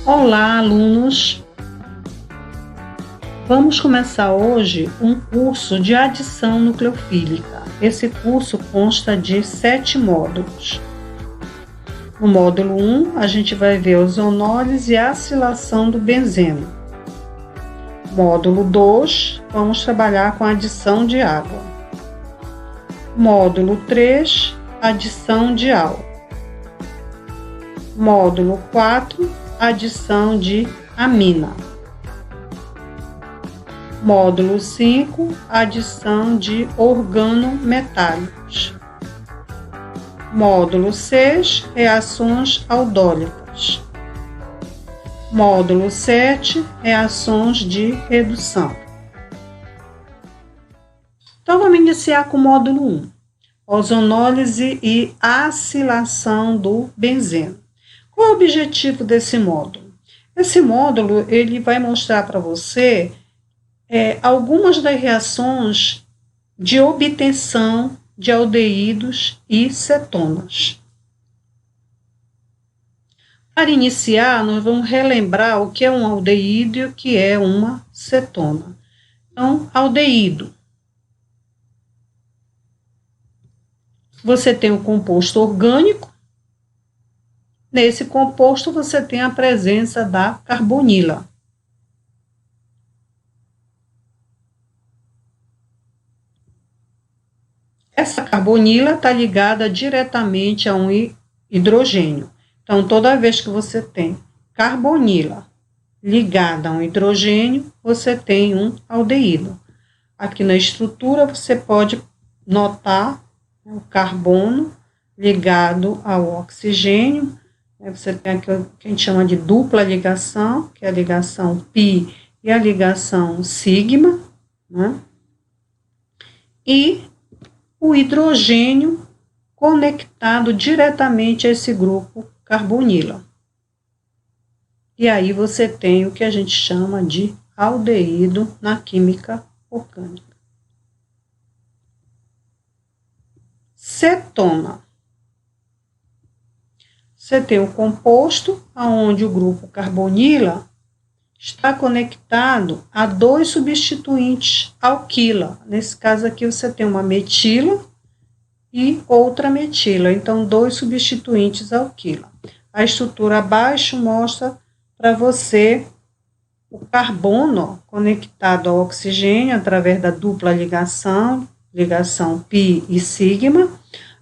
Olá, alunos! Vamos começar hoje um curso de adição nucleofílica. Esse curso consta de 7 módulos. No módulo 1, a gente vai ver ozonólise e acilação do benzeno. Módulo 2, vamos trabalhar com adição de água. Módulo 3, adição de álcool. Módulo 4, adição de amina. Módulo 5, adição de organometálicos. Módulo 6, reações aldólicas. Módulo 7, reações de redução. Então, vamos iniciar com o módulo 1, ozonólise e acilação do benzeno. Qual é o objetivo desse módulo? Esse módulo ele vai mostrar para você algumas das reações de obtenção de aldeídos e cetonas. Para iniciar, nós vamos relembrar o que é um aldeído e o que é uma cetona. Então, aldeído. Você tem o composto orgânico. Nesse composto, você tem a presença da carbonila. Essa carbonila está ligada diretamente a um hidrogênio. Então, toda vez que você tem carbonila ligada a um hidrogênio, você tem um aldeído. Aqui na estrutura, você pode notar o carbono ligado ao oxigênio. Você tem aqui o que a gente chama de dupla ligação, que é a ligação π e a ligação sigma, né? E o hidrogênio conectado diretamente a esse grupo carbonila. E aí você tem o que a gente chama de aldeído na química orgânica. Cetona. Você tem o composto onde o grupo carbonila está conectado a 2 substituintes alquila. Nesse caso aqui você tem uma metila e outra metila, então 2 substituintes alquila. A estrutura abaixo mostra para você o carbono conectado ao oxigênio através da dupla ligação π e sigma,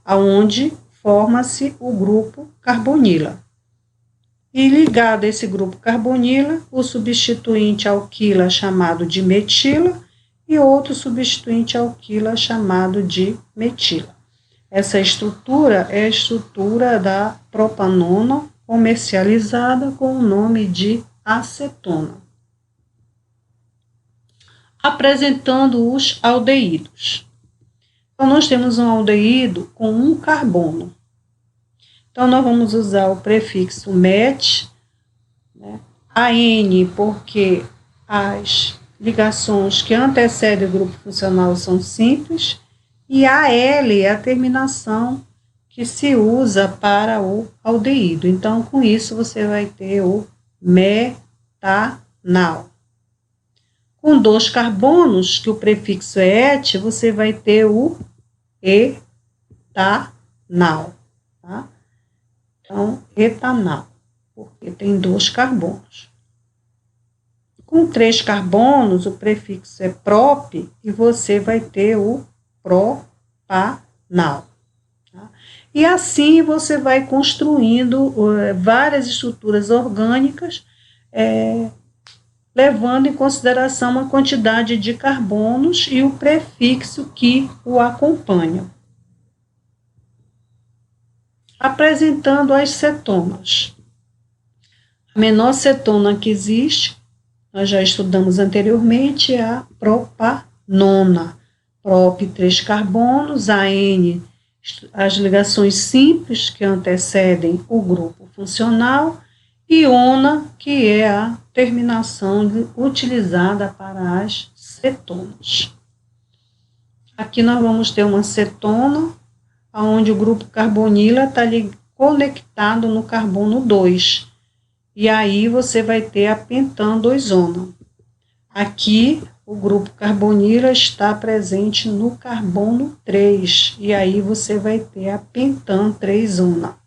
aonde forma-se o grupo carbonila. E ligado a esse grupo carbonila, o substituinte alquila chamado de metila e outro substituinte alquila chamado de metila. Essa estrutura é a estrutura da propanona comercializada com o nome de acetona. Apresentando os aldeídos. Então, nós temos um aldeído com um carbono. Então, nós vamos usar o prefixo met, né? AN, porque as ligações que antecedem o grupo funcional são simples, e AL é a terminação que se usa para o aldeído. Então, com isso, você vai ter o metanal. Com 2 carbonos, que o prefixo é et, você vai ter o etanal, tá? Então, etanal, porque tem 2 carbonos. Com 3 carbonos, o prefixo é prop e você vai ter o propanal. Tá? E assim você vai construindo várias estruturas orgânicas, levando em consideração a quantidade de carbonos e o prefixo que o acompanha. Apresentando as cetonas. A menor cetona que existe, nós já estudamos anteriormente, é a propanona. Prop 3 carbonos, AN, as ligações simples que antecedem o grupo funcional, e ona, que é a terminação utilizada para as cetonas. Aqui nós vamos ter uma cetona, onde o grupo carbonila está conectado no carbono 2. e aí você vai ter a pentandoisona. Aqui, o grupo carbonila está presente no carbono 3, e aí você vai ter a pentan-3-ona.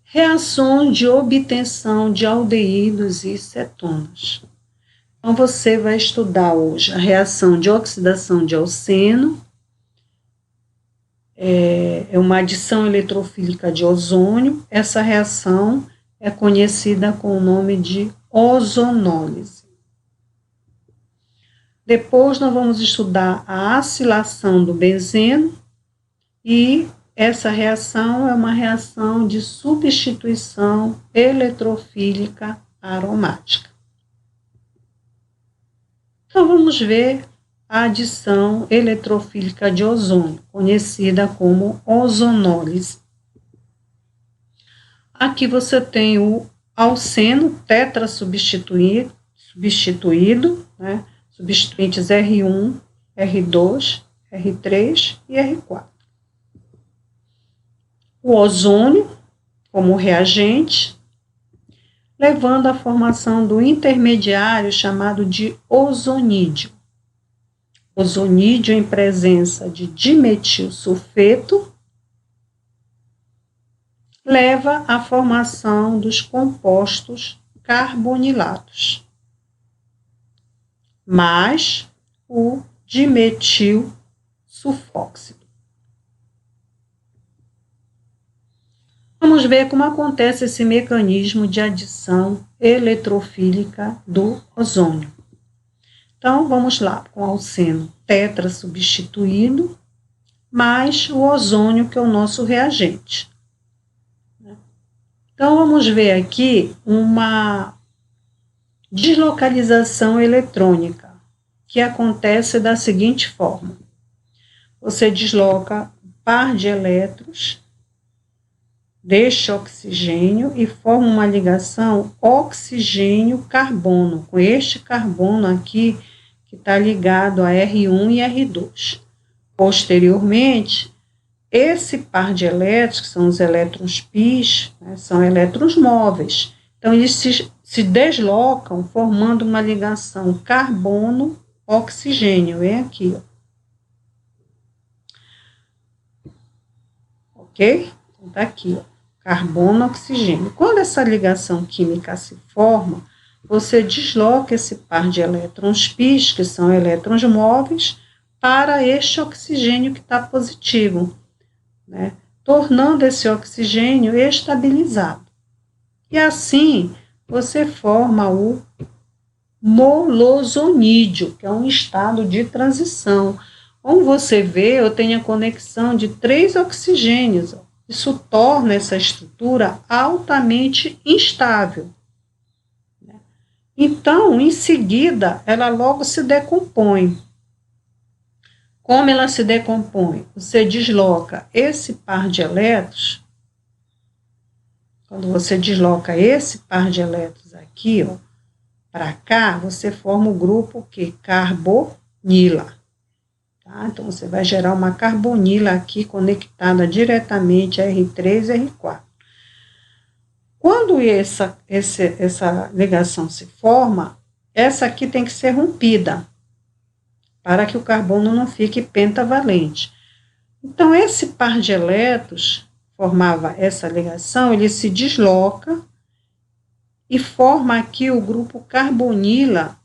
Reações de obtenção de aldeídos e cetonas. Então, você vai estudar hoje a reação de oxidação de alceno, é uma adição eletrofílica de ozônio. Essa reação é conhecida com o nome de ozonólise. Depois, nós vamos estudar a acilação do benzeno, e essa reação é uma reação de substituição eletrofílica aromática. Então, vamos ver a adição eletrofílica de ozônio, conhecida como ozonólise. Aqui você tem o alceno tetrasubstituído, né? Substituintes R1, R2, R3 e R4. O ozônio como reagente, levando à formação do intermediário chamado de ozonídeo. Ozonídeo em presença de dimetilsulfeto leva à formação dos compostos carbonilados, mais o dimetilsulfóxido. Vamos ver como acontece esse mecanismo de adição eletrofílica do ozônio. Então, vamos lá, com o alceno tetrasubstituído, mais o ozônio, que é o nosso reagente. Então, vamos ver aqui uma deslocalização eletrônica, que acontece da seguinte forma. Você desloca um par de elétrons deste oxigênio e forma uma ligação oxigênio-carbono, com este carbono aqui que está ligado a R1 e R2. Posteriormente, esse par de elétrons, que são os elétrons π, né, são elétrons móveis. Então, eles se deslocam formando uma ligação carbono-oxigênio. Vem aqui, ó. Ok? Então, tá aqui, ó. Carbono-oxigênio. Quando essa ligação química se forma, você desloca esse par de elétrons π, que são elétrons móveis, para este oxigênio que está positivo, né? Tornando esse oxigênio estabilizado. E assim, você forma o molosonídeo, que é um estado de transição. Como você vê, eu tenho a conexão de 3 oxigênios. Isso torna essa estrutura altamente instável. Então, em seguida, ela logo se decompõe. Como ela se decompõe? Você desloca esse par de elétrons. Quando você desloca esse par de elétrons aqui, ó, para cá, você forma o grupo que? Carbonila. Tá? Então, você vai gerar uma carbonila aqui conectada diretamente a R3 e R4. Quando essa ligação se forma, essa aqui tem que ser rompida, para que o carbono não fique pentavalente. Então, esse par de elétrons formava essa ligação, ele se desloca e forma aqui o grupo carbonila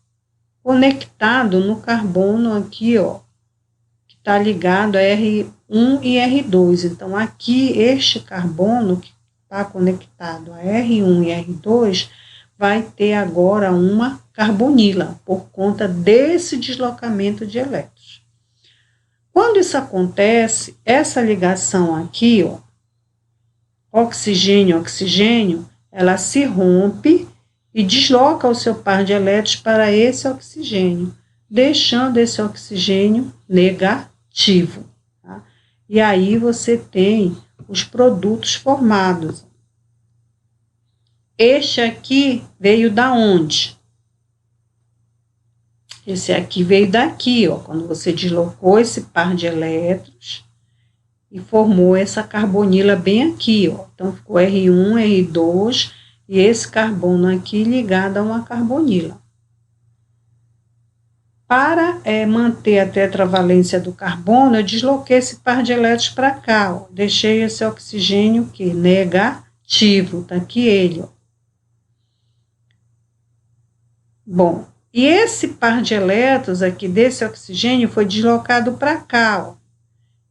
conectado no carbono aqui, ó, que está ligado a R1 e R2. Então, aqui, este carbono que está conectado a R1 e R2 vai ter agora uma carbonila, por conta desse deslocamento de elétrons. Quando isso acontece, essa ligação aqui, ó, oxigênio-oxigênio, ela se rompe e desloca o seu par de elétrons para esse oxigênio, deixando esse oxigênio negativo. Tá? E aí você tem os produtos formados. Este aqui veio da onde? Esse aqui veio daqui, ó, quando você deslocou esse par de elétrons e formou essa carbonila bem aqui, ó. Então, ficou R1, R2, e esse carbono aqui ligado a uma carbonila. Para manter a tetravalência do carbono, eu desloquei esse par de elétrons para cá, ó. Deixei esse oxigênio aqui, negativo, tá aqui ele, ó. Bom, e esse par de elétrons aqui desse oxigênio foi deslocado para cá, ó.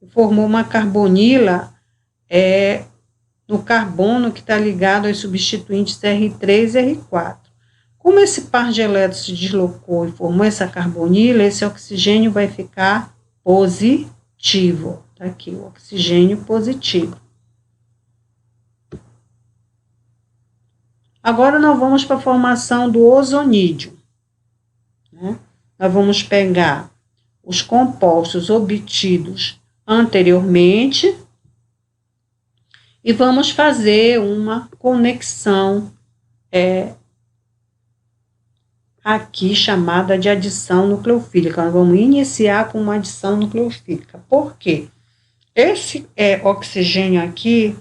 Formou uma carbonila no carbono que está ligado aos substituintes R3 e R4. Como esse par de elétrons se deslocou e formou essa carbonila, esse oxigênio vai ficar positivo. Tá aqui, o oxigênio positivo. Agora, nós vamos para a formação do ozonídeo, né? Nós vamos pegar os compostos obtidos anteriormente e vamos fazer uma conexão aqui chamada de adição nucleofílica. Nós vamos iniciar com uma adição nucleofílica. Por quê? Esse oxigênio aqui,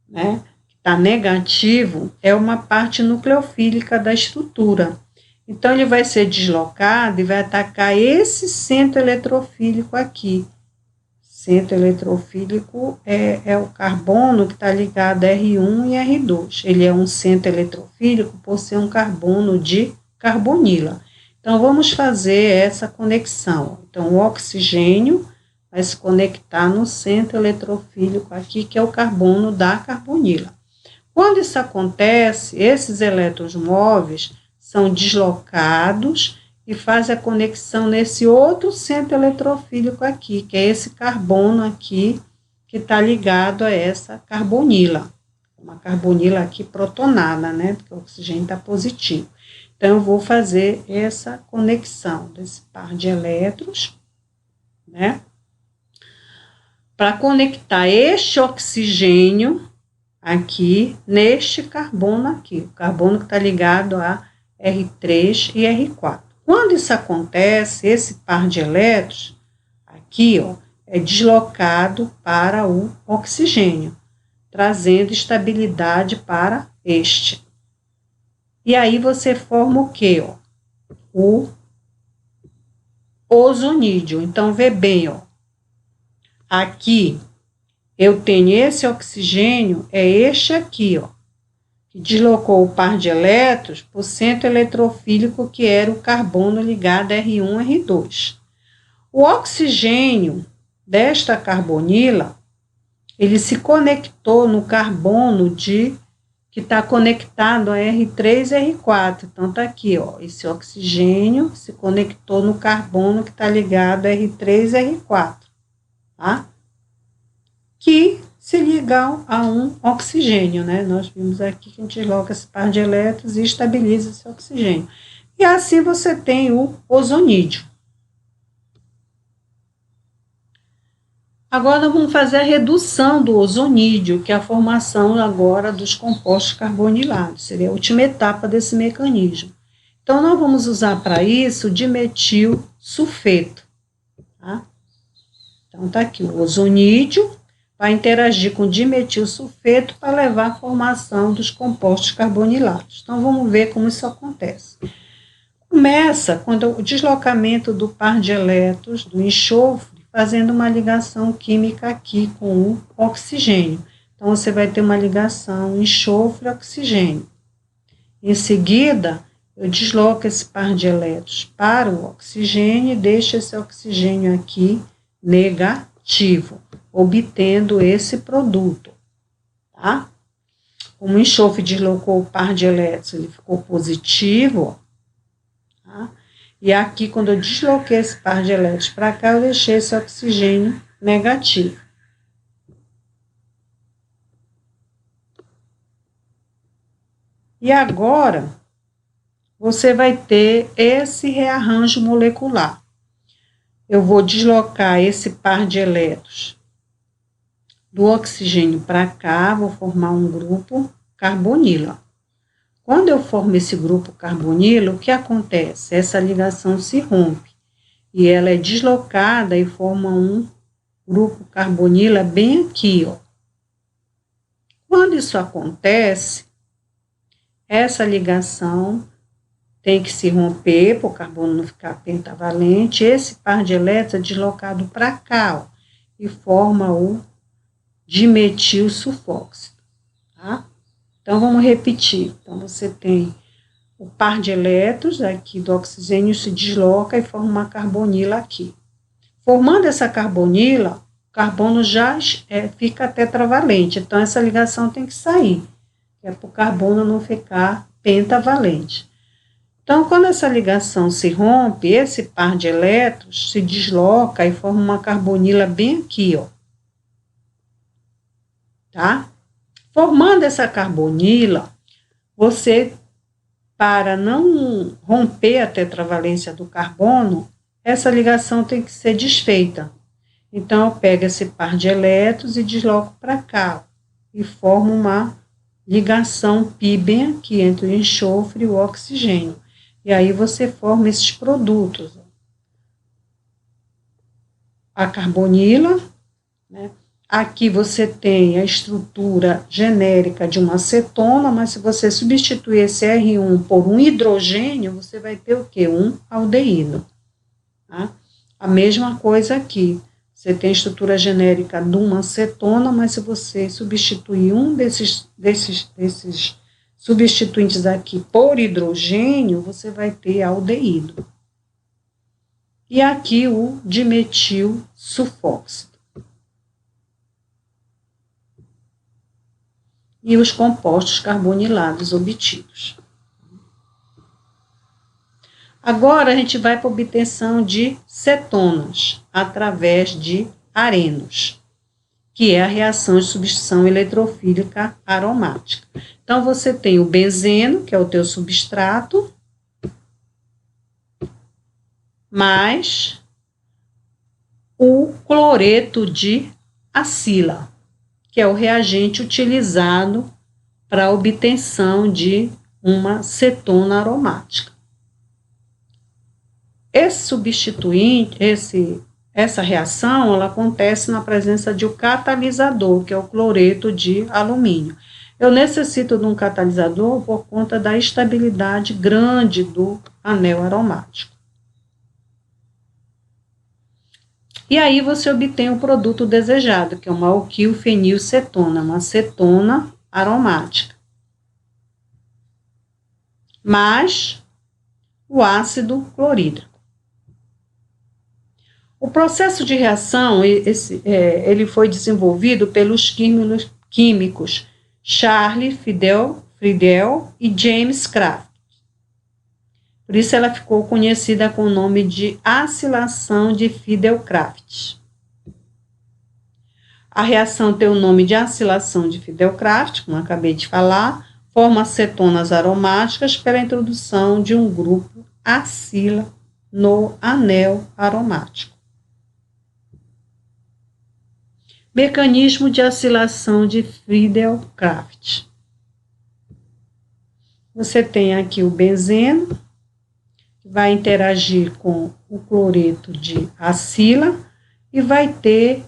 né, que está negativo, é uma parte nucleofílica da estrutura. Então, ele vai ser deslocado e vai atacar esse centro eletrofílico aqui. Centro eletrofílico é o carbono que está ligado a R1 e R2. Ele é um centro eletrofílico por ser um carbono de carbonila. Então, vamos fazer essa conexão. Então, o oxigênio vai se conectar no centro eletrofílico aqui, que é o carbono da carbonila. Quando isso acontece, esses elétrons móveis são deslocados e fazem a conexão nesse outro centro eletrofílico aqui, que é esse carbono aqui, que está ligado a essa carbonila. Uma carbonila aqui protonada, né? Porque o oxigênio está positivo. Então, eu vou fazer essa conexão desse par de elétrons, né? Para conectar este oxigênio aqui neste carbono aqui. O carbono que está ligado a R3 e R4. Quando isso acontece, esse par de elétrons aqui, ó, é deslocado para o oxigênio, trazendo estabilidade para este. E aí você forma o quê, ó? O ozonídeo. Então, vê bem, ó. Aqui eu tenho esse oxigênio, é este aqui, ó, que deslocou o par de elétrons para o centro eletrofílico, que era o carbono ligado a R1 e R2. O oxigênio desta carbonila, ele se conectou no carbono que está conectado a R3 e R4. Então, está aqui, ó, esse oxigênio se conectou no carbono que está ligado a R3 e R4, tá? Que se ligar a um oxigênio, né? Nós vimos aqui que a gente desloca esse par de elétrons e estabiliza esse oxigênio. E assim você tem o ozonídeo. Agora, vamos fazer a redução do ozonídeo, que é a formação agora dos compostos carbonilados. Seria a última etapa desse mecanismo. Então, nós vamos usar para isso dimetil sulfeto. Tá? Então, tá aqui o ozonídeo, vai interagir com dimetil sulfeto para levar à formação dos compostos carbonilados. Então, vamos ver como isso acontece. Começa quando o deslocamento do par de elétrons do enxofre, fazendo uma ligação química aqui com o oxigênio. Então, você vai ter uma ligação enxofre-oxigênio. Em seguida, eu desloco esse par de elétrons para o oxigênio e deixo esse oxigênio aqui negativo, obtendo esse produto, tá? Como o enxofre deslocou o par de elétrons, ele ficou positivo, tá? E aqui, quando eu desloquei esse par de elétrons para cá, eu deixei esse oxigênio negativo. E agora, você vai ter esse rearranjo molecular. Eu vou deslocar esse par de elétrons do oxigênio para cá, vou formar um grupo carbonila. Quando eu formo esse grupo carbonila, o que acontece? Essa ligação se rompe e ela é deslocada e forma um grupo carbonila bem aqui, ó. Quando isso acontece, essa ligação tem que se romper para o carbono não ficar pentavalente. Esse par de elétrons é deslocado para cá, ó, e forma o dimetil sulfóxido, tá? Então, vamos repetir. Então, você tem o par de elétrons aqui do oxigênio se desloca e forma uma carbonila aqui. Formando essa carbonila, o carbono já fica tetravalente. Então, essa ligação tem que sair, que é para o carbono não ficar pentavalente. Então, quando essa ligação se rompe, esse par de elétrons se desloca e forma uma carbonila bem aqui, ó. Tá? Formando essa carbonila, você, para não romper a tetravalência do carbono, essa ligação tem que ser desfeita. Então, eu pego esse par de elétrons e desloco para cá, ó, e formo uma ligação π bem aqui entre o enxofre e o oxigênio. E aí você forma esses produtos. A carbonila, né? Aqui você tem a estrutura genérica de uma cetona, mas se você substituir esse R1 por um hidrogênio, você vai ter o quê? Um aldeído. Tá? A mesma coisa aqui. Você tem a estrutura genérica de uma cetona, mas se você substituir um desses substituintes aqui por hidrogênio, você vai ter aldeído. E aqui o dimetil sulfóxido. E os compostos carbonilados obtidos. Agora a gente vai para a obtenção de cetonas através de arenos, que é a reação de substituição eletrofílica aromática. Então, você tem o benzeno, que é o teu substrato, mais o cloreto de acila, que é o reagente utilizado para a obtenção de uma cetona aromática. Esse substituinte, essa reação, ela acontece na presença de um catalisador, que é o cloreto de alumínio. Eu necessito de um catalisador por conta da estabilidade grande do anel aromático. E aí você obtém o produto desejado, que é uma alquilfenilcetona, uma cetona aromática. Mais o ácido clorídrico. O processo de reação, ele foi desenvolvido pelos químicos Charles Friedel e James Kraft. Por isso ela ficou conhecida com o nome de acilação de Friedel-Crafts. A reação tem o nome de acilação de Friedel-Crafts, como eu acabei de falar, forma cetonas aromáticas pela introdução de um grupo acila no anel aromático. Mecanismo de acilação de Friedel-Crafts. Você tem aqui o benzeno, que vai interagir com o cloreto de acila e vai ter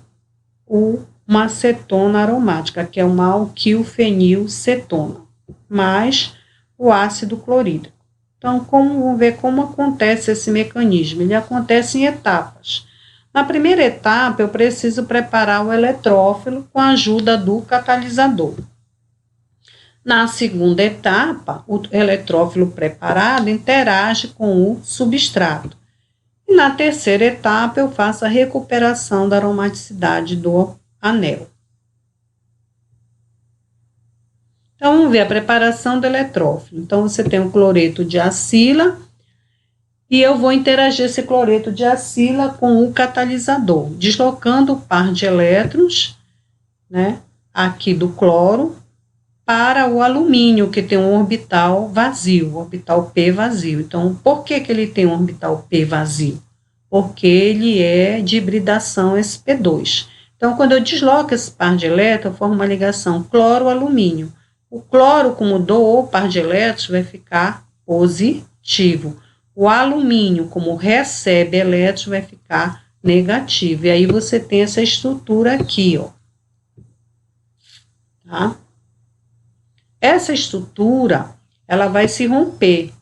uma cetona aromática, que é uma alquilfenilcetona, mais o ácido clorídrico. Então, vamos ver como acontece esse mecanismo. Ele acontece em etapas. Na primeira etapa, eu preciso preparar o eletrófilo com a ajuda do catalisador. Na segunda etapa, o eletrófilo preparado interage com o substrato. E na terceira etapa, eu faço a recuperação da aromaticidade do anel. Então, vamos ver a preparação do eletrófilo. Então, você tem o cloreto de acila, e eu vou interagir esse cloreto de acila com o catalisador, deslocando o par de elétrons, né, aqui do cloro, para o alumínio, que tem um orbital vazio, orbital P vazio. Então, por que ele tem um orbital P vazio? Porque ele é de hibridação sp2. Então, quando eu desloco esse par de elétrons, eu formo uma ligação cloro-alumínio. O cloro, como doou o par de elétrons, vai ficar positivo. O alumínio, como recebe elétrons, vai ficar negativo. E aí você tem essa estrutura aqui, ó. Tá? Essa estrutura, ela vai se romper.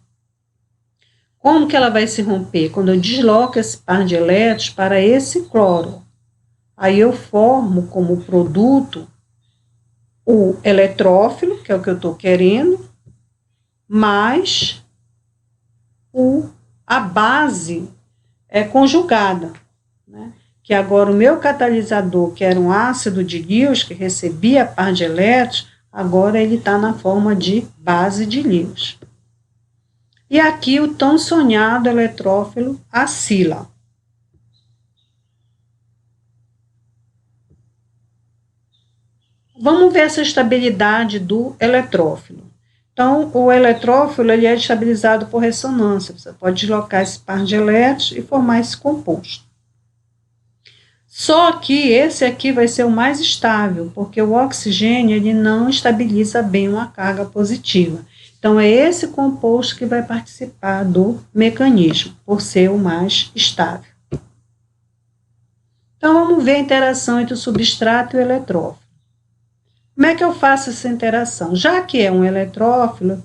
Como que ela vai se romper? Quando eu desloco esse par de elétrons para esse cloro. Aí eu formo como produto o eletrófilo, que é o que eu estou querendo, mais a base conjugada, né? Que agora o meu catalisador, que era um ácido de Lewis, que recebia par de elétrons, agora ele está na forma de base de Lewis. E aqui o tão sonhado eletrófilo acila. Vamos ver essa estabilidade do eletrófilo. Então, o eletrófilo ele é estabilizado por ressonância. Você pode deslocar esse par de elétrons e formar esse composto. Só que esse aqui vai ser o mais estável, porque o oxigênio ele não estabiliza bem uma carga positiva. Então, é esse composto que vai participar do mecanismo, por ser o mais estável. Então, vamos ver a interação entre o substrato e o eletrófilo. Como é que eu faço essa interação? Já que é um eletrófilo,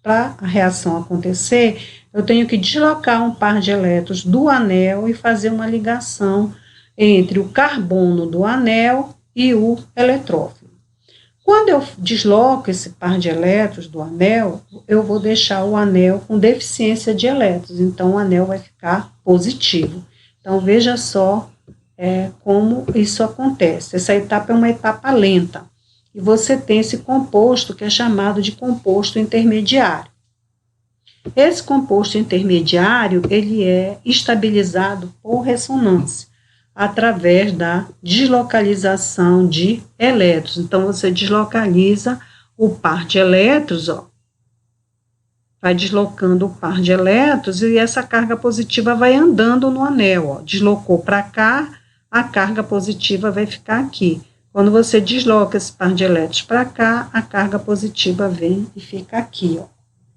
para a reação acontecer, eu tenho que deslocar um par de elétrons do anel e fazer uma ligação entre o carbono do anel e o eletrófilo. Quando eu desloco esse par de elétrons do anel, eu vou deixar o anel com deficiência de elétrons, então o anel vai ficar positivo. Então, veja só como isso acontece. Essa etapa é uma etapa lenta. E você tem esse composto que é chamado de composto intermediário. Esse composto intermediário, ele é estabilizado por ressonância, através da deslocalização de elétrons. Então, você deslocaliza o par de elétrons, ó, vai deslocando o par de elétrons e essa carga positiva vai andando no anel, ó. Deslocou para cá, a carga positiva vai ficar aqui. Quando você desloca esse par de elétrons para cá, a carga positiva vem e fica aqui, ó,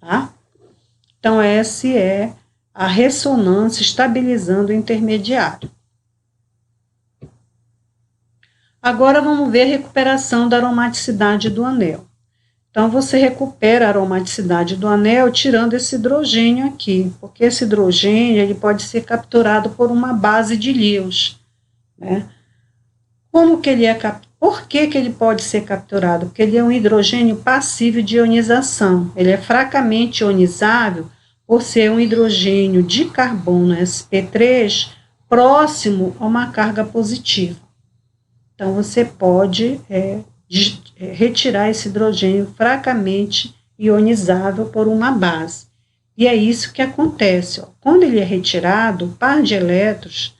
tá? Então, essa é a ressonância estabilizando o intermediário. Agora, vamos ver a recuperação da aromaticidade do anel. Então, você recupera a aromaticidade do anel tirando esse hidrogênio aqui, porque esse hidrogênio ele pode ser capturado por uma base de Lewis, né? Como que ele por que ele pode ser capturado? Porque ele é um hidrogênio passível de ionização. Ele é fracamente ionizável por ser um hidrogênio de carbono sp3 próximo a uma carga positiva. Então, você pode retirar esse hidrogênio fracamente ionizável por uma base. E é isso que acontece. Ó. Quando ele é retirado, o par de elétrons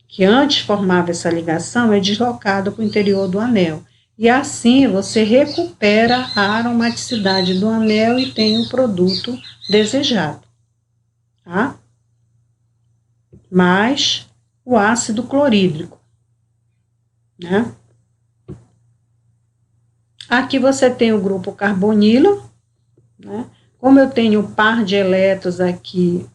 que antes formava essa ligação é deslocado para o interior do anel. E assim você recupera a aromaticidade do anel e tem o produto desejado. Tá? Mais o ácido clorídrico. Né? Aqui você tem o grupo carbonilo. Né? Como eu tenho um par de elétrons aqui,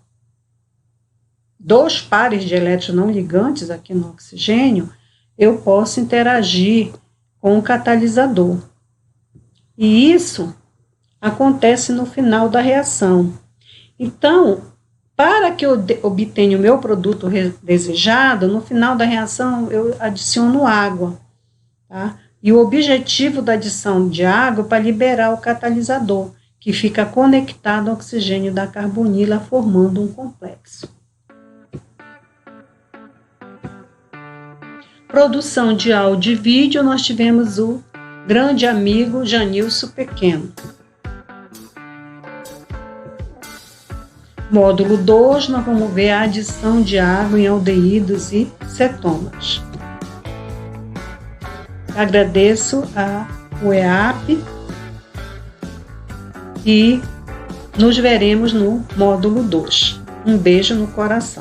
2 pares de elétrons não ligantes aqui no oxigênio, eu posso interagir com o catalisador. E isso acontece no final da reação. Então, para que eu obtenha o meu produto desejado, no final da reação eu adiciono água. Tá? E o objetivo da adição de água é para liberar o catalisador, que fica conectado ao oxigênio da carbonila, formando um complexo. Produção de áudio e vídeo, nós tivemos o grande amigo Janilson Pequeno. Módulo 2, nós vamos ver a adição de água em aldeídos e cetonas. Agradeço ao EAP e nos veremos no módulo 2. Um beijo no coração.